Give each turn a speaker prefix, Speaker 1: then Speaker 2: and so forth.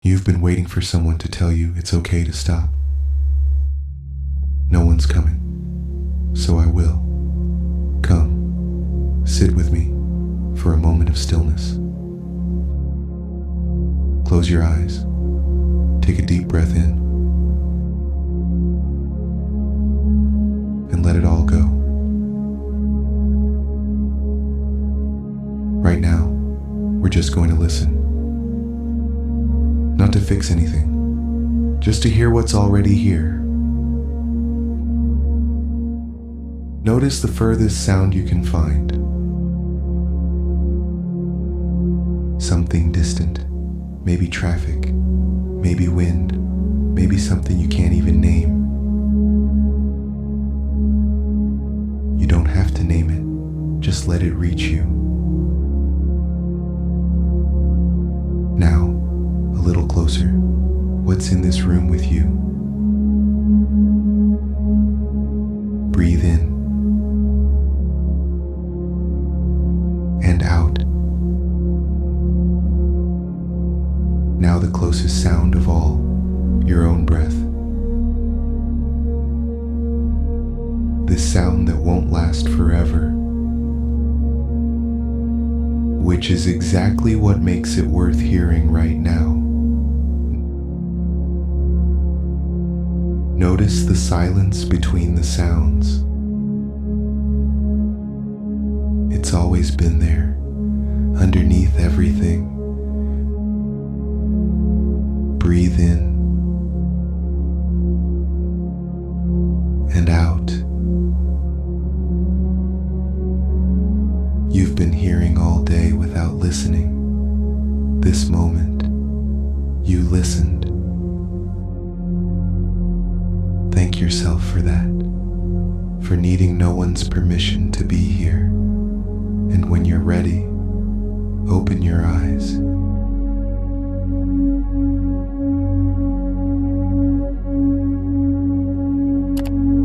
Speaker 1: You've been waiting for someone to tell you it's okay to stop. No one's coming, so I will. Come, sit with me for a moment of stillness. Close your eyes, take a deep breath in, and let it all go. Right now, we're just going to listen. Not to fix anything, just to hear what's already here. Notice the furthest sound you can find. Something distant, maybe traffic, maybe wind, maybe something you can't even name. You don't have to name it, just let it reach you. Now, a little closer. What's in this room with you? Breathe in and out. Now the closest sound of all, your own breath. This sound that won't last forever, which is exactly what makes it worth hearing right now. Notice the silence between the sounds. It's always been there, underneath everything. Breathe in and out. You've been hearing all day without listening. This moment, you listened. Thank yourself for that, for needing no one's permission to be here. And when you're ready, open your eyes.